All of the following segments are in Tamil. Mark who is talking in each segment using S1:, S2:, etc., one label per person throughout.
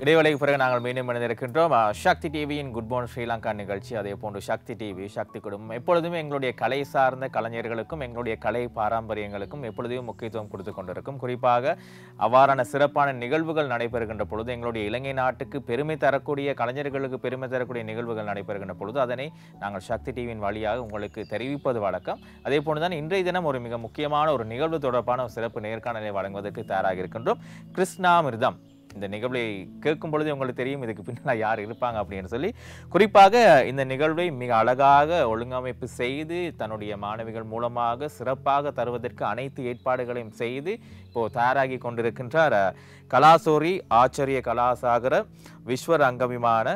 S1: இடைவேளைக்கு பிறகு நாங்கள் மீண்டும் இணைந்திருக்கின்றோம். சக்தி டிவியின் குட் மார்னிங் ஸ்ரீலங்கா நிகழ்ச்சி, அதே போன்று சக்தி டிவி, சக்தி குடும்பம் எப்பொழுதுமே எங்களுடைய கலை சார்ந்த கலைஞர்களுக்கும் எங்களுடைய கலை பாரம்பரியங்களுக்கும் எப்பொழுதும் முக்கியத்துவம் கொடுத்து கொண்டிருக்கும். குறிப்பாக அவ்வாறான சிறப்பான நிகழ்வுகள் நடைபெறுகின்ற பொழுது, எங்களுடைய இலங்கை நாட்டுக்கு பெருமை தரக்கூடிய கலைஞர்களுக்கு பெருமை தரக்கூடிய நிகழ்வுகள் நடைபெறுகின்ற பொழுது அதனை நாங்கள் சக்தி டிவியின் வழியாக உங்களுக்கு தெரிவிப்பது வழக்கம். அதே போன்றுதான் இன்றைய தினம் ஒரு மிக முக்கியமான ஒரு நிகழ்வு தொடர்பான ஒரு சிறப்பு நேர்காணலை வழங்குவதற்கு தயாராக இருக்கின்றோம். கிருஷ்ணாமிர்தம் இந்த நிகழ்வை கேட்கும் பொழுது உங்களுக்கு தெரியும் இதுக்கு பின்னால் யார் இருப்பாங்க அப்படின்னு சொல்லி. குறிப்பாக இந்த நிகழ்வை மிக அழகாக ஒழுங்கமைப்பு செய்து தன்னுடைய மாணவிகள் மூலமாக சிறப்பாக தருவதற்கு அனைத்து ஏற்பாடுகளையும் செய்து இப்போ தயாராகி கொண்டிருக்கின்றார் கலாசோரி ஆச்சரிய கலாசாகர விஸ்வர் அங்கவிமான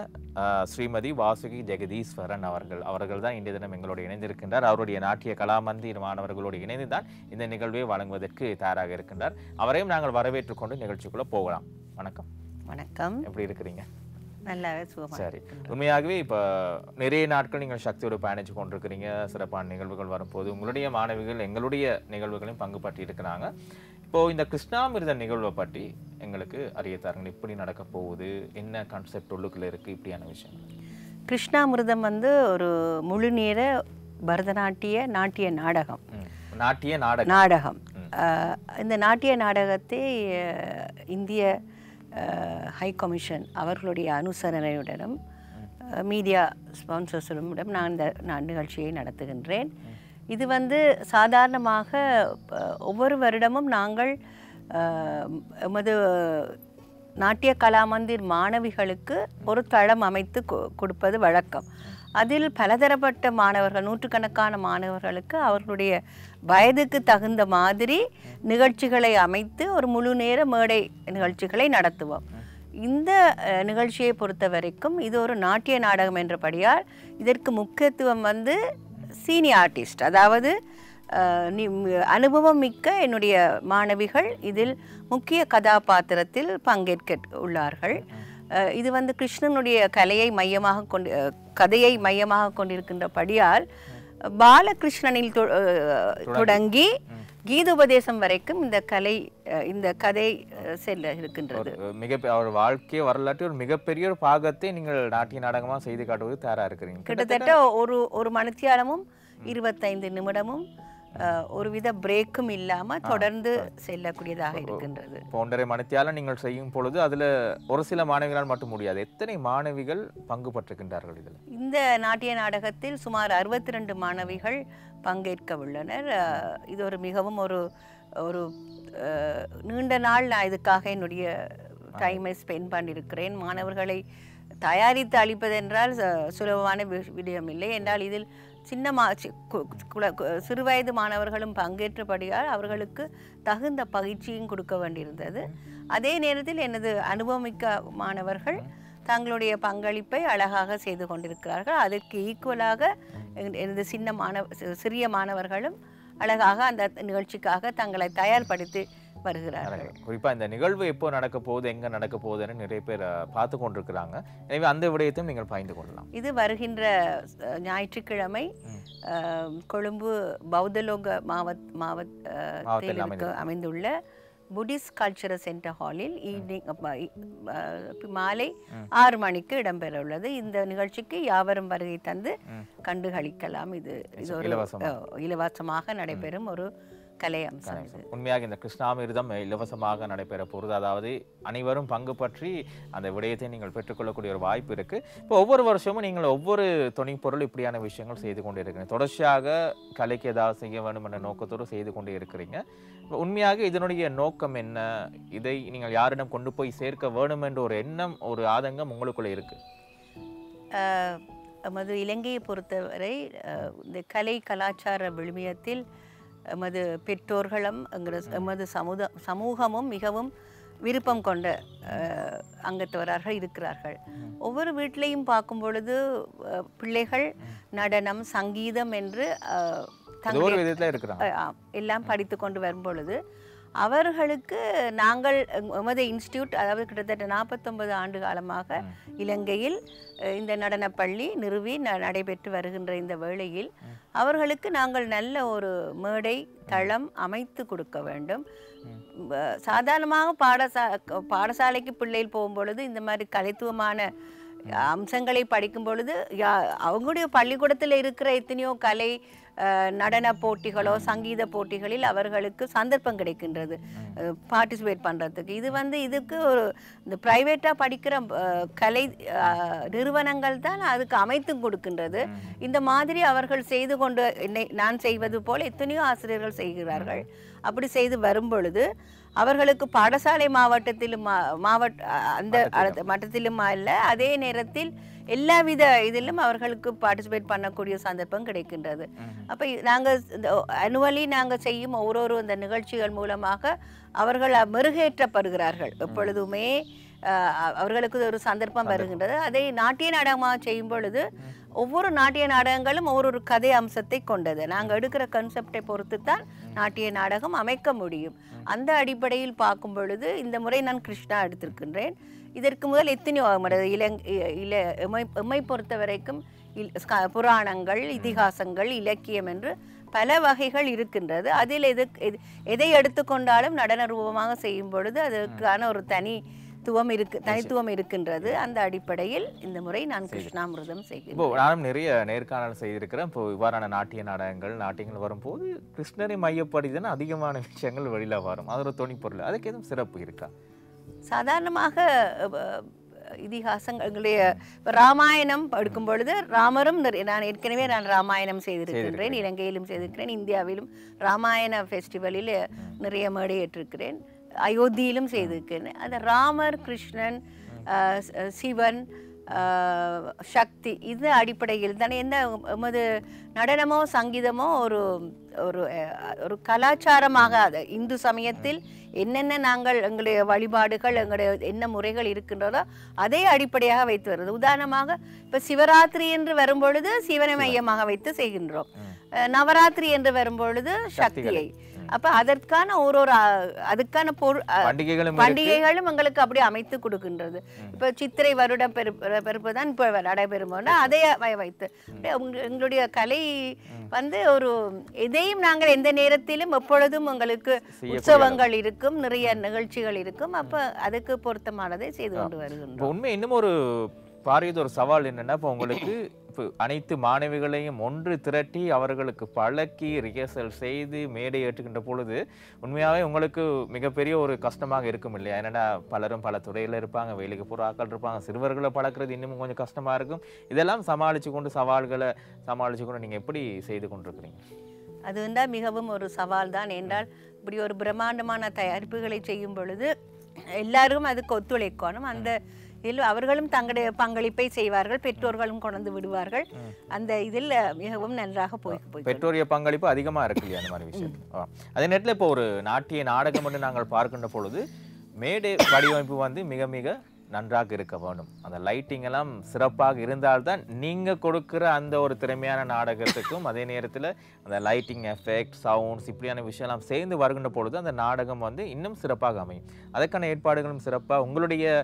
S1: ஸ்ரீமதி வாசுகி ஜெகதீஸ்வரன் அவர்கள் தான் இன்றைய தினம் எங்களோடு இணைந்திருக்கின்றார். அவருடைய நாட்டிய கலாமந்திர் மாணவர்களோடு இணைந்து தான் இந்த நிகழ்வை வழங்குவதற்கு தயாராக இருக்கின்றார். அவரையும் நாங்கள் வரவேற்றுக் கொண்டு நிகழ்ச்சிக்குள்ள போகலாம். வணக்கம்.
S2: வணக்கம்.
S1: எப்படி இருக்கிறீங்க?
S2: நல்லாவே சுகமாக.
S1: சரி, உண்மையாகவே இப்போ நிறைய நாட்கள் நீங்கள் சக்தியோடு பயணிச்சு கொண்டிருக்கிறீங்க. சிறப்பான நிகழ்வுகள் வரும்போது உங்களுடைய மாணவிகள் எங்களுடைய நிகழ்வுகளையும் பங்கு பற்றி இருக்கிறாங்க. இப்போது இந்த கிருஷ்ணாமிர்த நிகழ்வை பற்றி எங்களுக்கு அறிய தாருங்க. எப்படி நடக்க போகுது, என்ன கான்செப்ட் உள்ளுக்குள்ள இருக்குது, இப்படியான விஷயம்.
S2: கிருஷ்ணாமிர்தம் ஒரு முழு நேர பரதநாட்டிய நாடகம். நாடகம். இந்த நாட்டிய நாடகத்தை இந்திய ஹை கமிஷன் அவர்களுடைய அனுசரணையுடனும் மீடியா ஸ்பான்சர்ஸுடன் நான் நிகழ்ச்சியை நடத்துகின்றேன். இது சாதாரணமாக ஒவ்வொரு வருடமும் நாங்கள் எமது நாட்டிய கலாமந்திர் மாணவிகளுக்கு ஒரு தளம் அமைத்து கொடுப்பது வழக்கம். அதில் பலதரப்பட்ட மாணவர்கள், நூற்றுக்கணக்கான மாணவர்களுக்கு அவர்களுடைய வயதுக்கு தகுந்த மாதிரி நிகழ்ச்சிகளை அமைத்து ஒரு முழு நேர மேடை நிகழ்ச்சிகளை நடத்துவோம். இந்த நிகழ்ச்சியை பொறுத்த வரைக்கும் இது ஒரு நாட்டிய நாடகம் என்றபடியால் இதற்கு முக்கியத்துவம் சீனியர் ஆர்டிஸ்ட், அதாவது அனுபவம் மிக்க என்னுடைய மாணவிகள் இதில் முக்கிய கதாபாத்திரத்தில் பங்கேற்க உள்ளார்கள். இது கிருஷ்ணனுடைய கதையை மையமாக கொண்டிருக்கின்றபடியால் பாலகிருஷ்ணனில் தொடங்கி கீதோபதேசம் வரைக்கும் இந்த கதை செல்ல இருக்கின்றது.
S1: அவர் வாழ்க்கை வரலாற்று ஒரு மிகப்பெரிய ஒரு பாகத்தை நீங்கள் நாட்டிய நாடகமாக செய்து காட்டுவது தயாரா இருக்கிறீங்க.
S2: கிட்டத்தட்ட ஒரு மணித்தியாலமும் 25 நிமிடமும் ஒருவித பிரேக்கும் இல்லாம தொடர்ந்து செல்லக்கூடியதாக இருக்கின்றது.
S1: 1.5 மணித்தியாலம் நீங்கள் செய்யும் பொழுது அதுல ஒரு சில மாணவிகளால் மட்டும் முடியாது. எத்தனை மாணவிகள் பங்கு பற்றுகின்றார்கள் இதில்?
S2: இந்த நாட்டிய நாடகத்தில் சுமார் 62 மாணவிகள் பங்கேற்க உள்ளனர். இது ஒரு மிகவும் ஒரு நீண்ட நாள் நான் இதுக்காக என்னுடைய டைமை ஸ்பெண்ட் பண்ணியிருக்கிறேன். மாணவர்களை தயாரித்து அளிப்பதென்றால் சுலபமான விடயம் இல்லை என்றால் இதில் சிறுவயது மாணவர்களும் பங்கேற்றபடியால் அவர்களுக்கு தகுந்த பயிற்சியும் கொடுக்க வேண்டியிருந்தது. அதே நேரத்தில் எனது அனுபவமிக்க மாணவர்கள் தங்களுடைய பங்களிப்பை அழகாக செய்து கொண்டிருக்கிறார்கள். அதற்கு ஈக்குவலாக எனது சிறிய மாணவர்களும் அழகாக அந்த நிகழ்ச்சிக்காக தங்களை தயார்படுத்தி வருகிறார்கள்.
S1: குறிப்பா இந்த நிகழ்வு எப்போ நடக்க போகுது, எங்க நடக்க போகுதுன்னு நிறைய பேர் பார்த்து கொண்டிருக்கிறாங்க. எனவே அந்த விடயத்தையும் நீங்கள் பகிர்ந்து கொள்ளலாம்.
S2: இது வருகின்ற ஞாயிற்றுக்கிழமை கொழும்பு பௌத்தலோக மாவட்டத்தில் அமைந்துள்ள புத்திஸ்ட் கல்ச்சரல் சென்டர் ஹாலில் ஈவினிங் மாலை 6 மணிக்கு இடம்பெற உள்ளது. இந்த நிகழ்ச்சிக்கு யாவரும் வருகை தந்து கண்டுகளிக்கலாம். இது ஒரு இலவசமாக நடைபெறும் ஒரு கலை அம்சம்.
S1: உண்மையாக இந்த கிருஷ்ணாமிர்தம் இலவசமாக நடைபெற போகிறது. அதாவது அனைவரும் பங்கு பற்றி அந்த விடயத்தை நீங்கள் பெற்றுக்கொள்ளக்கூடிய ஒரு வாய்ப்பு இருக்கு. இப்போ ஒவ்வொரு வருஷமும் நீங்கள் ஒவ்வொரு துணைப்பொருள் இப்படியான விஷயங்கள் செய்து கொண்டு இருக்கிறீங்க. தொடர்ச்சியாக கலைக்கு ஏதாவது செய்ய வேண்டும் என்ற நோக்கத்தோடு செய்து கொண்டே இருக்கிறீங்க. உண்மையாக இதனுடைய நோக்கம் என்ன? இதை நீங்கள் யாரிடம் கொண்டு போய் சேர்க்க வேண்டும் என்ற ஒரு எண்ணம், ஒரு ஆதங்கம் உங்களுக்குள்ள இருக்கு?
S2: நமது இலங்கையை பொறுத்தவரை இந்த கலை கலாச்சார விழுமியத்தில் எமது பெற்றோர்களும் எமது சமூகமும் மிகவும் விருப்பம் கொண்ட அங்கத்தவரார்கள் இருக்கிறார்கள். ஒவ்வொரு வீட்டிலையும் பார்க்கும் பொழுது பிள்ளைகள் நடனம், சங்கீதம் என்று எல்லாம் படித்து கொண்டு வரும் பொழுது அவர்களுக்கு நாங்கள் எமது இன்ஸ்டியூட், அதாவது கிட்டத்தட்ட 49 ஆண்டு காலமாக இலங்கையில் இந்த நடனப்பள்ளி நிறுவி நடைபெற்று வருகின்ற இந்த வேளையில் அவர்களுக்கு நாங்கள் நல்ல ஒரு மேடை தளம் அமைத்து கொடுக்க வேண்டும். சாதாரணமாக பாடசாலைக்கு பிள்ளைகள் போகும்பொழுது இந்த மாதிரி கலைத்துவமான அம்சங்களை படிக்கும் பொழுது அவங்களுடைய பள்ளிக்கூடத்தில் இருக்கிற எத்தனையோ கலை நடன போட்டிகளோ சங்கீத போட்டிகளில் அவர்களுக்கு சந்தர்ப்பம் கிடைக்கின்றது பார்ட்டிசிபேட் பண்ணுறதுக்கு. இது இதுக்கு ஒரு இந்த ப்ரைவேட்டாக படிக்கிற கலை நிறுவனங்கள் தான் அதுக்கு அமைத்து கொடுக்கின்றது. இந்த மாதிரி அவர்கள் செய்து கொண்டு நான் செய்வது போல் எத்தனையோ ஆசிரியர்கள் செய்கிறார்கள். அப்படி செய்து வரும் பொழுது அவர்களுக்கு பாடசாலை மாவட்டத்திலும் அந்த மட்டத்திலும் அல்ல, அதே நேரத்தில் எல்லாவித இதிலும் அவர்களுக்கு பார்ட்டிசிபேட் பண்ணக்கூடிய சந்தர்ப்பம் கிடைக்கின்றது. அப்போ நாங்கள் அனுவலி நாங்கள் செய்யும் ஒவ்வொரு இந்த நிகழ்ச்சிகள் மூலமாக அவர்கள் மெருகேற்றப்படுகிறார்கள். எப்பொழுதுமே அவர்களுக்கு ஒரு சந்தர்ப்பம் வருகின்றது. அதை நாட்டிய நாடகமாக செய்யும் பொழுது ஒவ்வொரு நாட்டிய நாடகங்களும் ஒவ்வொரு கதை அம்சத்தை கொண்டது. நாங்கள் எடுக்கிற கன்செப்டை பொறுத்து தான் நாட்டிய நாடகம் அமைக்க முடியும். அந்த அடிப்படையில் பார்க்கும் பொழுது இந்த முறை நான் கிருஷ்ணா எடுத்திருக்கின்றேன். இதற்கு முதல் எத்தனையோ எம்மை பொறுத்த வரைக்கும் புராணங்கள், இதிகாசங்கள், இலக்கியம் என்று பல வகைகள் இருக்கின்றது. அதில் எதை எடுத்துக்கொண்டாலும் நடன ரூபமாக செய்யும் பொழுது அதற்கான ஒரு தனித்துவம் இருக்கின்றது. அந்த அடிப்படையில் இந்த முறை நான் கிருஷ்ணாமிர்தம் செய்கிறேன்.
S1: இப்போ நானும் நிறைய நேர்காணல் செய்திருக்கிறேன். இப்போ இவ்வாறான நாட்டியங்கள் வரும்போது கிருஷ்ணரை மையப்படுத்தின அதிகமான விஷயங்கள் வெளியில வரும். அது ஒரு துணிப்பொருள். அதுக்கு எதுவும் சிறப்பு இருக்கா?
S2: சாதாரணமாக இதிகாசங்களுடைய ராமாயணம் எடுக்கும் பொழுது ராமரும் நான் ஏற்கனவே ராமாயணம் செய்திருக்கின்றேன். இலங்கையிலும் செய்திருக்கிறேன், இந்தியாவிலும் ராமாயண ஃபெஸ்டிவலில் நிறைய மேடையேற்றிருக்கிறேன், அயோத்தியிலும் செய்திருக்கிறேன். அந்த ராமர், கிருஷ்ணன், சிவன், சக்தி இது அடிப்படையில் தானே என்ன எமது நடனமோ சங்கீதமோ ஒரு ஒரு ஒரு கலாச்சாரமாக அது இந்து சமயத்தில் என்னென்ன நாங்கள் எங்களுடைய வழிபாடுகள் எங்களுடைய என்ன முறைகள் இருக்கின்றதோ அதே அடிப்படையாக வைத்து வருது. உதாரணமாக இப்போ சிவராத்திரி என்று வரும்பொழுது சிவனை மையமாக வைத்து செய்கின்றோம். நவராத்திரி என்று வரும்பொழுது சக்தியை. அப்ப அதற்கான அதுக்கான பண்டிகைகளும் எங்களுக்கு அப்படி அமைத்து கொடுக்கின்றது. இப்ப சித்திரை வருடம் பெருப்புதான் இப்ப நடைபெறும்போது அதை வைத்து எங்களுடைய கலை ஒரு எதையும் நாங்கள் எந்த நேரத்திலும் எப்பொழுதும் உங்களுக்கு உற்சவங்கள் இருக்கும், நிறைய நிகழ்ச்சிகள் இருக்கும். அப்ப அதுக்கு பொருத்தமானதை செய்து கொண்டு வருகின்றோம்.
S1: உண்மை இன்னும் ஒரு பாரியது ஒரு சவால் என்னன்னா, இப்போ உங்களுக்கு அனைத்து மாணவிகளையும் ஒன்று திரட்டி அவர்களுக்கு பழக்கி ரிஹர்சல் செய்து மேடை ஏற்றுகின்ற பொழுது உண்மையாகவே உங்களுக்கு மிகப்பெரிய ஒரு கஷ்டமாக இருக்கும் இல்லையா? ஏன்னா பலரும் பல துறையில் இருப்பாங்க, வேலைக்கு போகிற ஆட்கள் இருப்பாங்க, சிறுவர்களை பழக்கிறது இன்னும் கொஞ்சம் கஷ்டமாக இருக்கும். இதெல்லாம் சமாளித்து கொண்டு சவால்களை சமாளித்து கொண்டு நீங்கள் எப்படி செய்து கொண்டிருக்கிறீங்க?
S2: அது மிகவும் ஒரு சவால் தான். என்றால் இப்படி ஒரு பிரம்மாண்டமான தயாரிப்புகளை செய்யும் பொழுது எல்லாரும் அதுக்கு ஒத்துழைக்கணும். அந்த இதில் அவர்களும் தங்களுடைய பங்களிப்பை செய்வார்கள், பெற்றோர்களும் கொண்டு விடுவார்கள். அந்த இதில் மிகவும் நன்றாக போய்
S1: பெற்றோரிய பங்களிப்பு அதிகமாக இருக்கு இல்லையா? அந்த மாதிரி விஷயம். அதே நேரத்தில் இப்போ ஒரு நாட்டிய நாடகம் என்று நாங்கள் பார்க்கின்ற பொழுது மேடை வடிவமைப்பு மிக மிக நன்றாக இருக்க வேண்டும். அந்த லைட்டிங் எல்லாம் சிறப்பாக இருந்தால்தான் நீங்கள் கொடுக்குற அந்த ஒரு திறமையான நாடகத்துக்கும் அதே நேரத்தில் அந்த லைட்டிங் எஃபெக்ட், சவுண்ட்ஸ் இப்படியான விஷயம்லாம் சேர்ந்து வருகின்ற பொழுது அந்த நாடகம் இன்னும் சிறப்பாக அமையும். அதற்கான ஏற்பாடுகளும் சிறப்பாக உங்களுடைய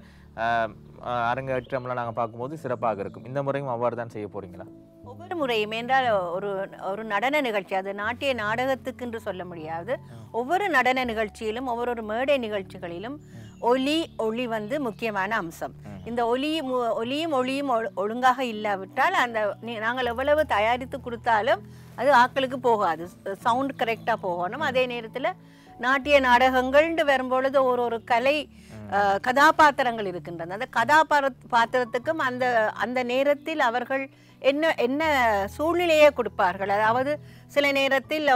S1: அரங்கேற்றம்லாம் நாங்கள் பார்க்கும்போது சிறப்பாக இருக்கும். இந்த முறையும் அவ்வாறு தான் செய்ய போறீங்களா?
S2: ஒவ்வொரு முறையும் என்றால் ஒரு நடன நிகழ்ச்சி, அது நாட்டிய நாடகத்துக்கு என்று சொல்ல முடியாது. ஒவ்வொரு நடன நிகழ்ச்சியிலும் ஒவ்வொரு மேடை நிகழ்ச்சிகளிலும் ஒளி முக்கியமான அம்சம். இந்த ஒளியும் ஒளியும் ஒழுங்காக இல்லாவிட்டால் நாங்கள் எவ்வளவு தயாரித்து கொடுத்தாலும் அது ஆட்களுக்கு போகாது. சவுண்ட் கரெக்டாக போகணும். அதே நேரத்தில் நாட்டிய நாடகங்கள்னு வரும்பொழுது ஒரு கலை கதாபாத்திரங்கள் இருக்கின்றன. அந்த கதாபாத்திரத்துக்கும் அந்த நேரத்தில் அவர்கள் என்ன சூழ்நிலையை கொடுப்பார்கள். அதாவது சில நேரத்தில்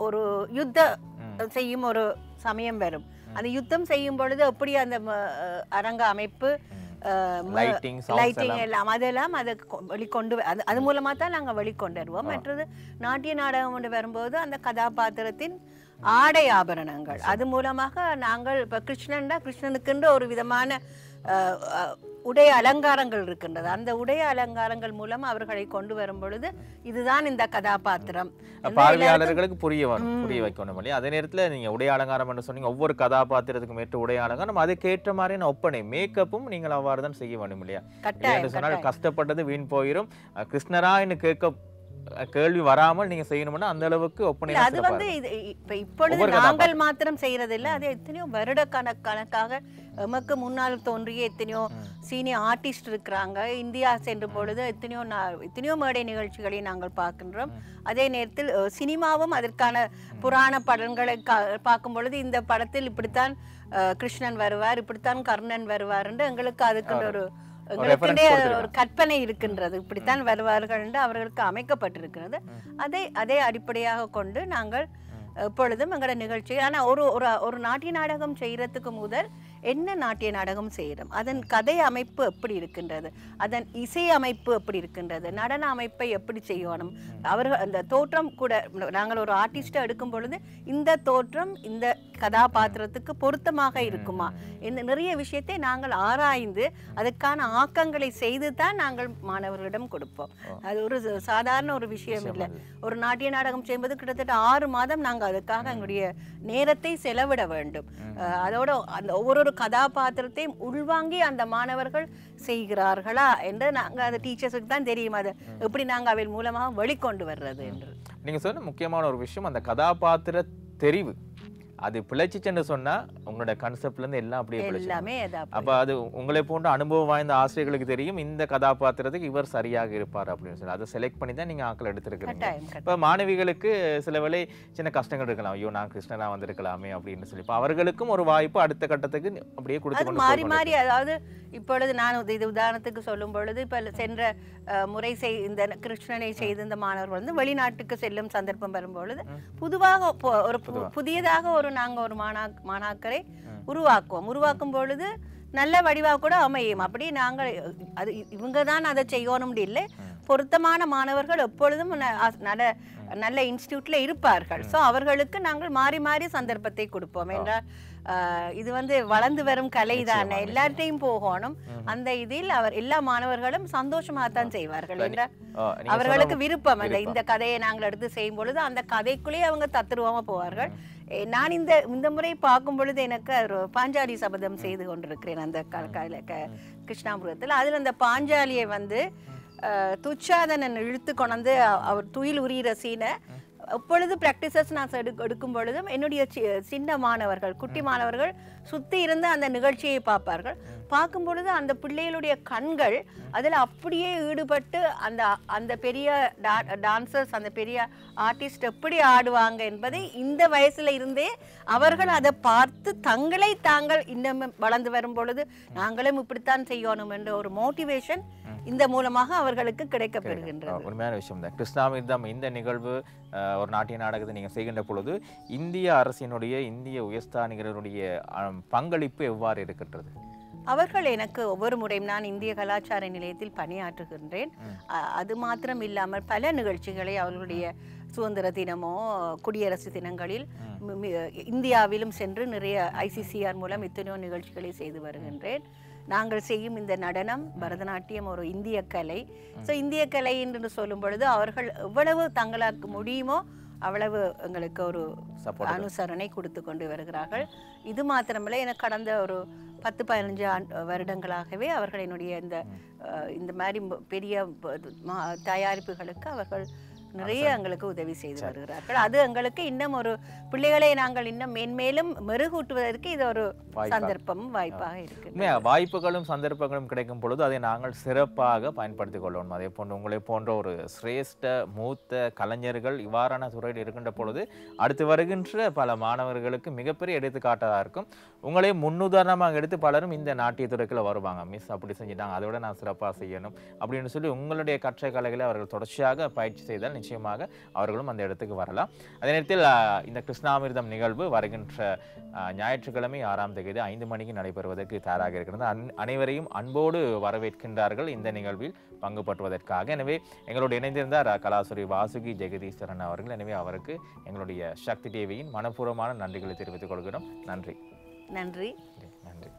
S2: ஒரு யுத்தம் செய்யும் ஒரு சமயம் வரும். அந்த யுத்தம் செய்யும் பொழுது எப்படி அந்த அரங்க அமைப்பு, லைட்டிங் எல்லாம் அதெல்லாம் அதை வெளிக்கொண்டு அது மூலமா தான் நாங்கள் வெளிக்கொண்டு வருவோம். மற்றது நாட்டிய நாடகம் கொண்டு வரும்போது அந்த கதாபாத்திரத்தின் ஆடை ஆபரணங்கள் அது மூலமாக நாங்கள் இப்போ கிருஷ்ணனுக்குன்ற ஒரு விதமான உடை அலங்காரங்கள் இருக்கின்றது. அந்த உடை அலங்காரங்கள் மூலம் அவர்களை கொண்டு வரும் பொழுது இதுதான் இந்த கதாபாத்திரம்
S1: பார்வையாளர்களுக்கு புரிய வைக்கணும் இல்லையா? அதே நேரத்துல நீங்க உடை அலங்காரம் என்று சொன்னீங்க, ஒவ்வொரு கதாபாத்திரத்துக்கும் ஏற்ற உடை அலங்காரம், அதுக்கேற்ற மாதிரியான ஒப்பனை மேக்கப்பும் நீங்கள் அவ்வாறு தான் செய்ய வேண்டும் இல்லையா? சொன்னால் கஷ்டப்பட்டது வீண் போயிடும். கிருஷ்ணரான்னு கேள்வி வராமல் நீங்க செய்யணும்னா அந்த அளவுக்கு ஒப்பனை.
S2: அது வந்து இப்பொழுது நாங்கள் மாத்திரம் செய்யறதில்லை, அது எத்தனையோ வருட கணக்காக எமக்கு முன்னால் தோன்றிய எத்தனையோ சீனியர் ஆர்டிஸ்ட் இருக்கிறாங்க. இந்தியா சென்ற பொழுது எத்தனையோ மேடை நிகழ்ச்சிகளை நாங்கள் பார்க்கின்றோம். அதே நேரத்தில் சினிமாவும் அதற்கான புராண படங்களை பார்க்கும் பொழுது இந்த படத்தில் இப்படித்தான் கிருஷ்ணன் வருவார், இப்படித்தான் கர்ணன் வருவார் என்று எங்களுக்கு அதுக்கு ஒரு ஒரு கற்பனை இருக்கின்றது. இப்படித்தான் வருவார்கள் என்று அவர்களுக்கு அமைக்கப்பட்டிருக்கிறது. அதை அடிப்படையாக கொண்டு நாங்கள் எப்பொழுதும் எங்களோட நிகழ்ச்சி. ஆனால் ஒரு நாட்டிய நாடகம் செய்யறதுக்கு முதல் என்ன நாட்டிய நாடகம் செய்யறோம், அதன் கதை அமைப்பு எப்படி இருக்கின்றது, அதன் இசை அமைப்பு எப்படி இருக்கின்றது, நடன அமைப்பை எப்படி செய்யணும், அவர்கள் அந்த தோற்றம் கூட நாங்கள் ஒரு ஆர்டிஸ்டை எடுக்கும் பொழுது இந்த தோற்றம் இந்த கதாபாத்திரத்துக்கு பொருத்தமாக இருக்குமா, இந்த நிறைய விஷயத்தை நாங்கள் ஆராய்ந்து அதற்கான ஆக்கங்களை செய்து தான் நாங்கள் மாணவர்களிடம் கொடுப்போம். அது ஒரு சாதாரண ஒரு விஷயம் இல்லை. ஒரு நாட்டிய நாடகம் செய்வது கிட்டத்தட்ட 6 மாதம் நாங்கள் அதுக்காக எங்களுடைய நேரத்தை செலவிட வேண்டும். அதோட அந்த ஒவ்வொரு கதாபாத்திரத்தையும் உள்வாங்கி அந்த மாணவர்கள் செய்கிறார்களா என்று நாங்கள் அது டீச்சர்ஸுக்கு தான் தெரியும், அது எப்படி நாங்கள் அவை மூலமாக வெளிக்கொண்டு வர்றது என்று.
S1: நீங்க சொன்ன முக்கியமான ஒரு விஷயம் அந்த கதாபாத்திர தெரிவு. அது பிழைச்சிச்சுன்னு சொன்னா உங்களோட கான்செப்ட்ல இருந்து எல்லாம் அப்படியே
S2: எல்லாமே.
S1: அப்ப அது உங்களை போன்ற அனுபவம் வாய்ந்த ஆசிரியர்களுக்கு தெரியும் இந்த கதாபாத்திரத்துக்கு இவர் சரியாக இருப்பார் அப்படின்னு சொல்லி அதை செலக்ட் பண்ணி தான் நீங்க ஆக்கள் எடுத்திருக்கீங்க. இப்ப மாணவிகளுக்கு சில வேளை சின்ன கஷ்டங்கள் இருக்கலாம், ஐயோ நான் கிருஷ்ணனா வந்திருக்கலாமே அப்படின்னு சொல்லி. இப்ப அவர்களுக்கும் ஒரு வாய்ப்பு அடுத்த கட்டத்துக்கு அப்படியே கொடுத்து
S2: மாறி மாறி. அதாவது இப்பொழுது நான் இது உதாரணத்துக்கு சொல்லும் பொழுது இப்ப சென்ற முறை இந்த கிருஷ்ணனை செய்து இந்த மாணவர்கள் வந்து வெளிநாட்டுக்கு செல்லும் சந்தர்ப்பம் வரும்பொழுது பொதுவாக ஒரு புதியதாக நாங்க ஒரு மாணாக்கரை உருவாக்கும் பொழுது நல்ல வடிவாக கூட அமையும். அப்படி நாங்கள் அது இவங்க தான் அதை செய்யணும் இல்லை, பொருத்தமான மாணவர்கள் எப்பொழுதும் நல்ல இன்ஸ்டிடியூட்ல இருப்பார்கள். ஸோ அவர்களுக்கு நாங்கள் மாறி மாறி சந்தர்ப்பத்தை கொடுப்போம். என்றால் இது வந்து வளர்ந்து வரும் கலை தானே, எல்லார்ட்டையும் போகணும். அந்த இதில் எல்லா மாணவர்களும் சந்தோஷமாகத்தான் செய்வார்கள் என்றால் அவர்களுக்கு விருப்பம். இந்த கதையை நாங்கள் எடுத்து செய்யும் பொழுது அந்த கதைக்குள்ளேயே அவங்க தத்துருவமா போவார்கள். நான் இந்த முறை பார்க்கும் பொழுது எனக்கு ஒரு பாஞ்சாலி சபதம் செய்து கொண்டிருக்கிறேன் அந்த கிருஷ்ணாபுரத்தில். அதில் அந்த பாஞ்சாலியை வந்து துச்சாதனன் இழுத்து கொண்டு அவர் துயில் உரியிற சீனை எப்பொழுது ப்ராக்டிசஸ் நான் எடுக்கும் பொழுதும் என்னுடைய சின்ன மாணவர்கள் குட்டி மாணவர்கள் சுற்றி இருந்து அந்த நிகழ்ச்சியை பார்ப்பார்கள். பார்க்கும் பொழுது அந்த பிள்ளைகளுடைய கண்கள் அதில் அப்படியே ஈடுபட்டு அந்த பெரிய டான்சர்ஸ் அந்த பெரிய ஆர்டிஸ்ட் எப்படி ஆடுவாங்க என்பதை இந்த வயசுல இருந்தே அவர்கள் அதை பார்த்து தங்களை தாங்கள் இன்னும் வளர்ந்து வரும் பொழுது நாங்களும் இப்படித்தான் செய்யணும் என்ற ஒரு மோட்டிவேஷன் இந்த மூலமாக அவர்களுக்கு கிடைக்கப்பெறுகின்றது.
S1: உண்மையான விஷயம் தான். கிருஷ்ணாமிர்தம் இந்த நிகழ்வு ஒரு நாட்டிய நாடகத்தை நீங்கள் செய்கின்ற பொழுது இந்திய அரசினுடைய இந்திய உயர்ஸ்தானிகளுடைய பங்களிப்பு எவ்வாறு இருக்கின்றது?
S2: அவர்கள் எனக்கு ஒவ்வொரு முறையும் நான் இந்திய கலாச்சார நிலையத்தில் பணியாற்றுகின்றேன். அது மாத்திரம் இல்லாமல் பல நிகழ்ச்சிகளை அவர்களுடைய சுதந்திர தினமோ குடியரசு தினங்களில் இந்தியாவிலும் சென்று நிறைய ICCR மூலம் இத்தனையோ நிகழ்ச்சிகளை செய்து வருகின்றேன். நாங்கள் செய்யும் இந்த நடனம் பரதநாட்டியம் ஒரு இந்திய கலை. ஸோ இந்திய கலை என்று சொல்லும் பொழுது அவர்கள் எவ்வளவு தங்களாக்கு முடியுமோ அவ்வளவு எங்களுக்கு ஒரு அனுசரணை கொடுத்து கொண்டு வருகிறார்கள். இது மாத்திரமில்லை, எனக்கு கடந்த ஒரு 10-15 வருடங்களாகவே அவர்கள் என்னுடைய இந்த மாதிரி பெரிய தயாரிப்புகளுக்கு அவர்கள் நிறைய எங்களுக்கு உதவி செய்து வருகிறார்கள். அது எங்களுக்கு இன்னும் ஒரு பிள்ளைகளை நாங்கள் இன்னும் மேன்மேலும் மெருகூட்டுவதற்கு இது ஒரு சந்தர்ப்பமும் வாய்ப்பாக இருக்கு.
S1: வாய்ப்புகளும் சந்தர்ப்பங்களும் கிடைக்கும் பொழுது அதை நாங்கள் சிறப்பாக பயன்படுத்திக் கொள்ளணும். அதே போன்று உங்களை போன்ற ஒரு சிரேஷ்ட மூத்த கலைஞர்கள் இவ்வாறான துறையில் இருக்கின்ற பொழுது அடுத்து வருகின்ற பல மாணவர்களுக்கு மிகப்பெரிய எடுத்துக்காட்டாக இருக்கும். உங்களை முன்னுதாரணமாக எடுத்து பலரும் இந்த நாட்டிய துறைக்குள்ள வருவாங்க. மிஸ் அப்படி செஞ்சுட்டாங்க, அதோட நான் சிறப்பாக செய்யணும் அப்படின்னு சொல்லி உங்களுடைய கற்றை கலைகளை அவர்கள் தொடர்ச்சியாக பயிற்சி செய்தால் நிச்சயமாக அவர்களும் அந்த இடத்துக்கு வரலாம். அதே நேரத்தில் இந்த கிருஷ்ணாமிர்தம் நிகழ்வு வருகின்ற ஞாயிற்றுக்கிழமை 6ஆம் தேதி 5 மணிக்கு நடைபெறுவதற்கு தயாராக இருக்கிறது. அனைவரையும் அன்போடு வரவேற்கின்றார்கள் இந்த நிகழ்வில் பங்கு பற்றுவதற்காக. எனவே எங்களோடு இணைந்திருந்தார் கலாசுரி வாசுகி ஜெகதீஸ்வரன் அவர்கள். எனவே அவருக்கு எங்களுடைய சக்தி டிவியின் மனப்பூர்வமான நன்றிகளை தெரிவித்துக் கொள்கிறோம். நன்றி.
S2: நன்றி.
S1: நன்றி.